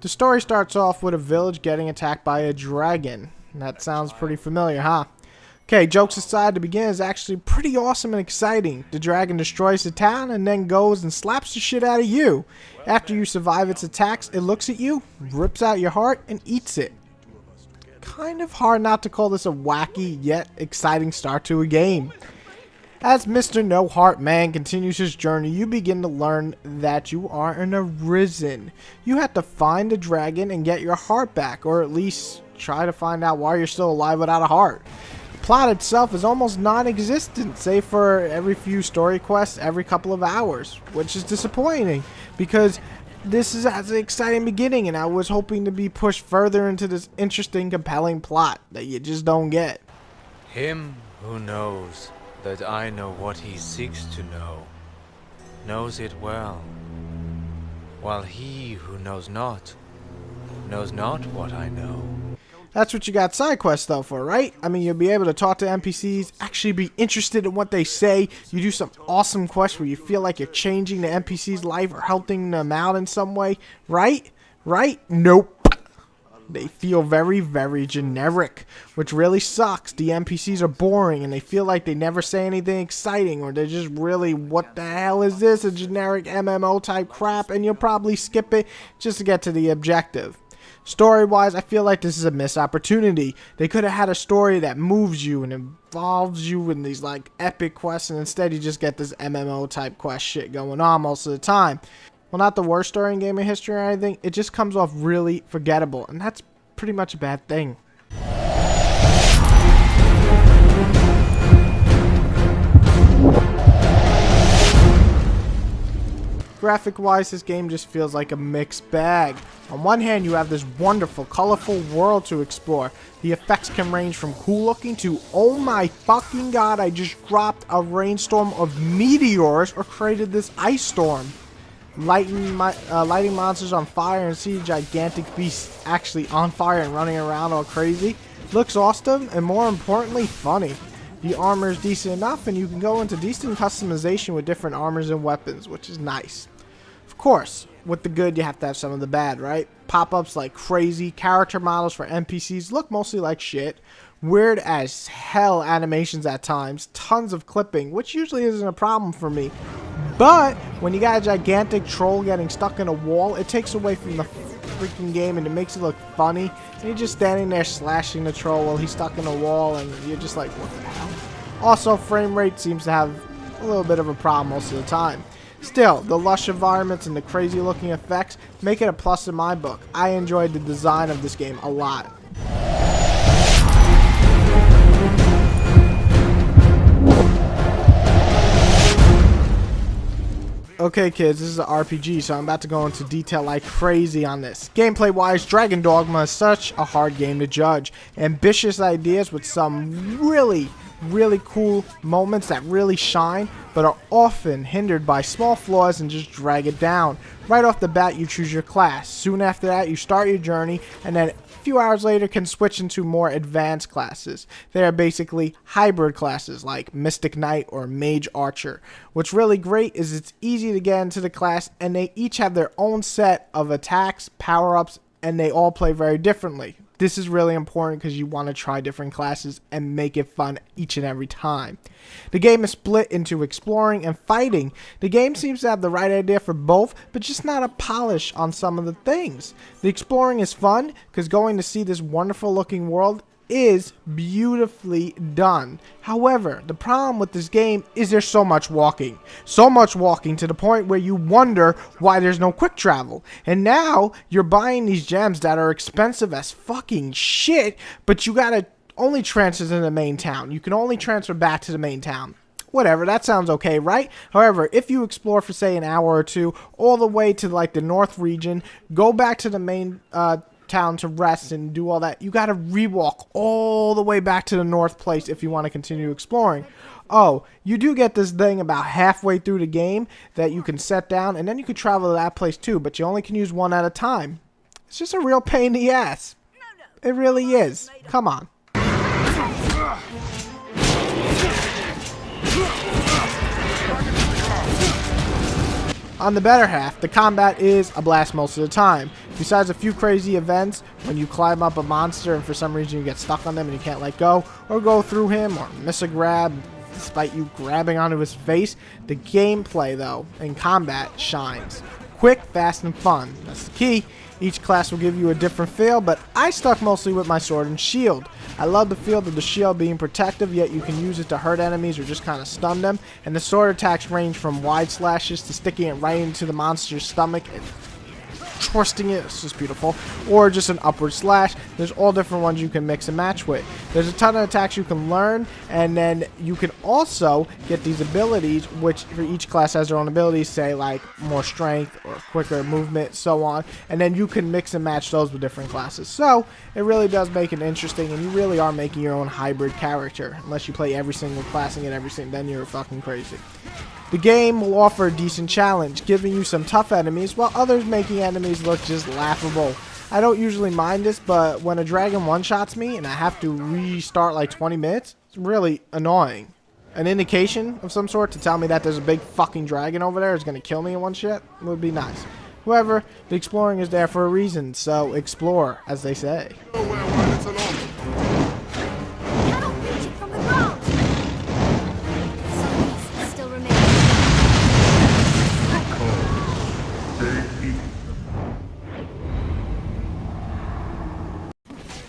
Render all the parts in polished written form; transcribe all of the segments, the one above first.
The story starts off with a village getting attacked by a dragon. That sounds pretty familiar, huh? Okay, jokes aside, the beginning is actually pretty awesome and exciting. The dragon destroys the town and then goes and slaps the shit out of you. After you survive its attacks, it looks at you, rips out your heart, and eats it. Kind of hard not to call this a wacky yet exciting start to a game. As Mr. No Heart Man continues his journey, you begin to learn that you are an arisen. You have to find the dragon and get your heart back, or at least try to find out why you're still alive without a heart. The plot itself is almost non-existent, save for every few story quests every couple of hours, which is disappointing because this has an exciting beginning and I was hoping to be pushed further into this interesting, compelling plot that you just don't get. Him who knows that I know what he seeks to know, knows it well, while he who knows not what I know. That's what you got side quests though for, right? I mean, you'll be able to talk to NPCs, actually be interested in what they say. You do some awesome quests where you feel like you're changing the NPC's life or helping them out in some way, right? Right? Nope. They feel very, very generic, which really sucks. The NPCs are boring and they feel like they never say anything exciting, or they're just really, what the hell is this? A generic MMO type crap, and you'll probably skip it just to get to the objective. Story-wise, I feel like this is a missed opportunity. They could have had a story that moves you and involves you in these like epic quests, and instead you just get this MMO type quest shit going on most of the time. Well, not the worst story in gaming history or anything, it just comes off really forgettable, and that's pretty much a bad thing. Graphic-wise, this game just feels like a mixed bag. On one hand, you have this wonderful, colorful world to explore. The effects can range from cool looking to, oh my fucking god, I just dropped a rainstorm of meteors or created this ice storm. Lighting monsters on fire and see gigantic beasts actually on fire and running around all crazy. Looks awesome and more importantly, funny. The armor is decent enough and you can go into decent customization with different armors and weapons, which is nice. Of course, with the good you have to have some of the bad, right? Pop-ups like crazy, character models for NPCs look mostly like shit, weird as hell animations at times, tons of clipping, which usually isn't a problem for me. But when you got a gigantic troll getting stuck in a wall, it takes away from the freaking game and it makes it look funny. And you're just standing there slashing the troll while he's stuck in a wall and you're just like, what the hell? Also, frame rate seems to have a little bit of a problem most of the time. Still, the lush environments and the crazy looking effects make it a plus in my book. I enjoyed the design of this game a lot. Okay kids, this is an RPG, so I'm about to go into detail like crazy on this. Gameplay wise, Dragon Dogma is such a hard game to judge. Ambitious ideas with some really cool moments that really shine, but are often hindered by small flaws and just drag it down. Right off the bat, you choose your class. Soon after that, you start your journey, and then a few hours later can switch into more advanced classes. They are basically hybrid classes like Mystic Knight or Mage Archer. What's really great is it's easy to get into the class, and they each have their own set of attacks, power-ups, and they all play very differently. This is really important because you want to try different classes and make it fun each and every time. The game is split into exploring and fighting. The game seems to have the right idea for both, but just not a polish on some of the things. The exploring is fun because going to see this wonderful looking world is beautifully done. However, the problem with this game is there's so much walking. So much walking to the point where you wonder why there's no quick travel. And now you're buying these gems that are expensive as fucking shit, but you gotta only transfer to the main town. You can only transfer back to the main town. Whatever, that sounds okay, right? However, if you explore for say an hour or two, all the way to like the north region, go back to the main town to rest and do all that, you gotta rewalk all the way back to the north place if you want to continue exploring. Oh, you do get this thing about halfway through the game that you can set down and then you can travel to that place too, but you only can use one at a time. It's just a real pain in the ass. It really is. Come on. On the better half, the combat is a blast most of the time. Besides a few crazy events, when you climb up a monster and for some reason you get stuck on them and you can't let go, or go through him, or miss a grab despite you grabbing onto his face, the gameplay, though, in combat shines. Quick, fast, and fun. That's the key. Each class will give you a different feel, but I stuck mostly with my sword and shield. I love the feel of the shield being protective, yet you can use it to hurt enemies or just kind of stun them. And the sword attacks range from wide slashes to sticking it right into the monster's stomach and twisting it. It's just beautiful. Or just an upward slash. There's all different ones you can mix and match with. There's a ton of attacks you can learn, and then you can also get these abilities, which for each class has their own abilities, say like more strength or quicker movement, so on. And then you can mix and match those with different classes. So it really does make it interesting, and you really are making your own hybrid character. Unless you play every single class and get everything, then you're fucking crazy. The game will offer a decent challenge, giving you some tough enemies, while others making enemies look just laughable. I don't usually mind this, but when a dragon one-shots me and I have to restart like 20 minutes, it's really annoying. An indication of some sort to tell me that there's a big fucking dragon over there is going to kill me in one shot would be nice. However, the exploring is there for a reason, so explore, as they say.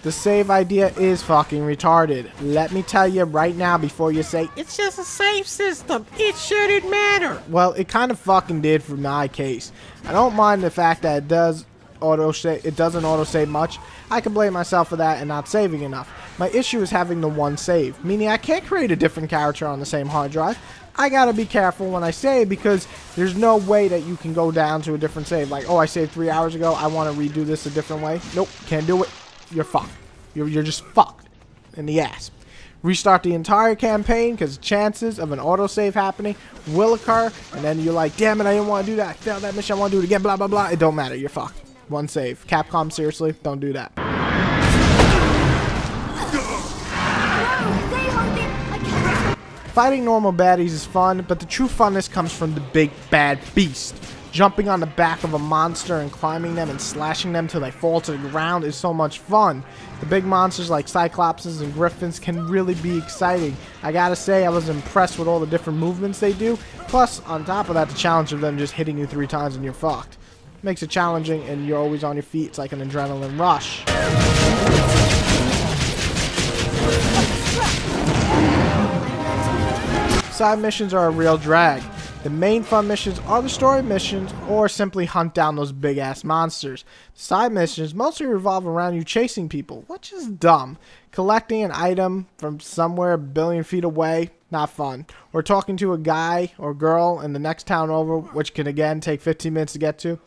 The save idea is fucking retarded. Let me tell you right now before you say, it's just a save system, it shouldn't matter. Well, it kind of fucking did for my case. I don't mind the fact that it doesn't auto-save much. I can blame myself for that and not saving enough. My issue is having the one save, meaning I can't create a different character on the same hard drive. I gotta be careful when I save because there's no way that you can go down to a different save. Like, oh, I saved 3 hours ago, I want to redo this a different way. Nope, can't do it. You're fucked. You're just fucked in the ass. Restart the entire campaign because chances of an autosave happening will occur, and then you're like, damn it, I didn't want to do that. I failed that mission, I want to do it again, blah, blah, blah. It don't matter. You're fucked. One save. Capcom, seriously, don't do that. Fighting normal baddies is fun, but the true funness comes from the big bad beast. Jumping on the back of a monster and climbing them and slashing them till they fall to the ground is so much fun. The big monsters like Cyclopses and Griffins can really be exciting. I gotta say, I was impressed with all the different movements they do. Plus, on top of that, the challenge of them just hitting you 3 times and you're fucked. Makes it challenging and you're always on your feet. It's like an adrenaline rush. Side missions are a real drag. The main fun missions are the story missions or simply hunt down those big ass monsters. Side missions mostly revolve around you chasing people, which is dumb. Collecting an item from somewhere a billion feet away, not fun. Or talking to a guy or girl in the next town over, which can again take 15 minutes to get to,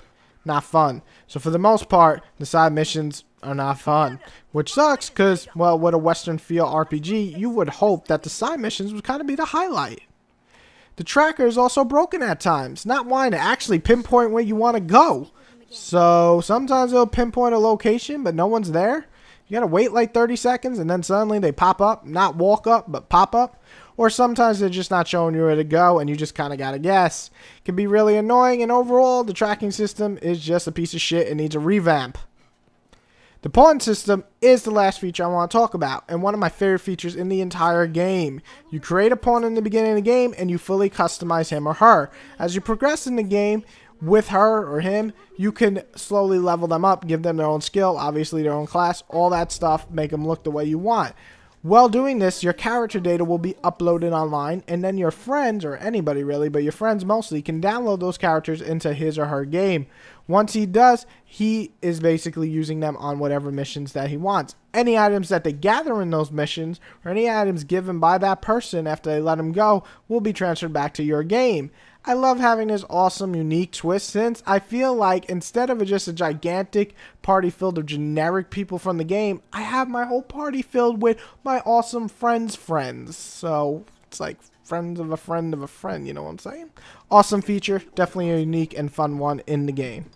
not fun. So for the most part, the side missions are not fun. Which sucks because, well, with a Western feel RPG, you would hope that the side missions would kind of be the highlight. The tracker is also broken at times, not wanting to actually pinpoint where you want to go. So sometimes it'll pinpoint a location, but no one's there. You gotta wait like 30 seconds and then suddenly they pop up, not walk up, but pop up. Or sometimes they're just not showing you where to go and you just kind of gotta guess. It can be really annoying, and overall the tracking system is just a piece of shit and needs a revamp. The pawn system is the last feature I want to talk about, and one of my favorite features in the entire game. You create a pawn in the beginning of the game, and you fully customize him or her. As you progress in the game with her or him, you can slowly level them up, give them their own skill, obviously their own class, all that stuff, make them look the way you want. While doing this, your character data will be uploaded online, and then your friends, or anybody really, but your friends mostly, can download those characters into his or her game. Once he does, he is basically using them on whatever missions that he wants. Any items that they gather in those missions, or any items given by that person after they let him go, will be transferred back to your game. I love having this awesome, unique twist since I feel like instead of just a gigantic party filled of generic people from the game, I have my whole party filled with my awesome friends. So it's like friends of a friend of a friend, you know what I'm saying? Awesome feature, definitely a unique and fun one in the game.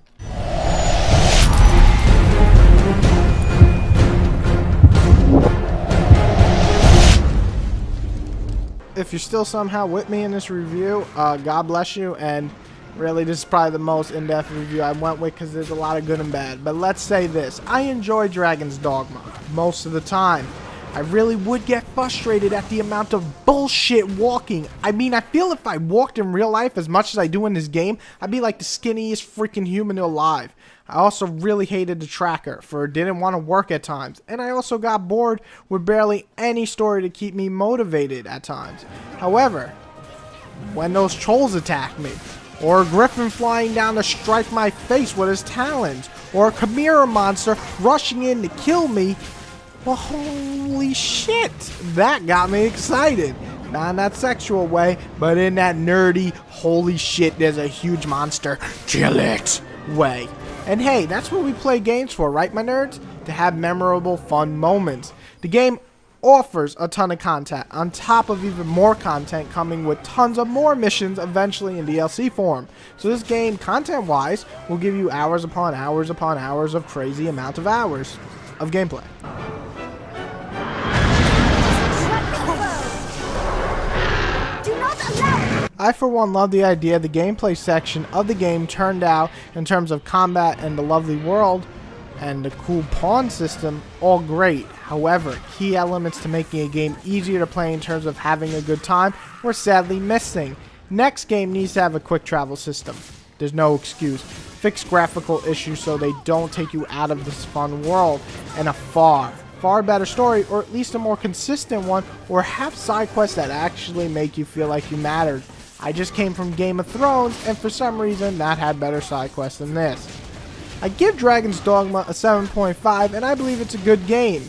if you're still somehow with me in this review, God bless you, and really this is probably the most in-depth review I went with because there's a lot of good and bad. But let's say this, I enjoy Dragon's Dogma most of the time. I really would get frustrated at the amount of bullshit walking. I mean, I feel if I walked in real life as much as I do in this game, I'd be like the skinniest freaking human alive. I also really hated the tracker, for it didn't want to work at times. And I also got bored with barely any story to keep me motivated at times. However, when those trolls attack me, or a griffin flying down to strike my face with his talons, or a chimera monster rushing in to kill me, well, holy shit, that got me excited. Not in that sexual way, but in that nerdy, holy shit, there's a huge monster, kill it way. And hey, that's what we play games for, right, my nerds? To have memorable, fun moments. The game offers a ton of content, on top of even more content coming with tons of more missions eventually in DLC form. So this game, content-wise, will give you hours upon hours upon hours of crazy amount of hours of gameplay. I for one love the idea the gameplay section of the game turned out in terms of combat and the lovely world and the cool pawn system, all great. However, key elements to making a game easier to play in terms of having a good time were sadly missing. Next game needs to have a quick travel system. There's no excuse. Fix graphical issues so they don't take you out of this fun world, and a far better story, or at least a more consistent one, or have side quests that actually make you feel like you mattered. I just came from Game of Thrones, and for some reason that had better side quests than this. I give Dragon's Dogma a 7.5, and I believe it's a good game.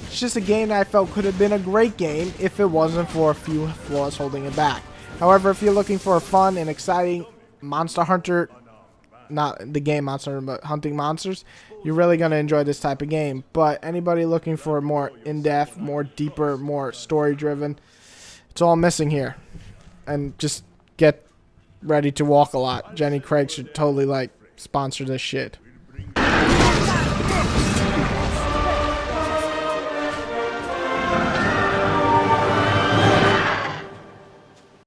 It's just a game that I felt could have been a great game if it wasn't for a few flaws holding it back. However, if you're looking for a fun and exciting Monster Hunter, not the game Monster Hunter, but hunting monsters, you're really going to enjoy this type of game. But anybody looking for more in-depth, more deeper, more story-driven, it's all missing here. And just get ready to walk a lot. Jenny Craig should totally, sponsor this shit.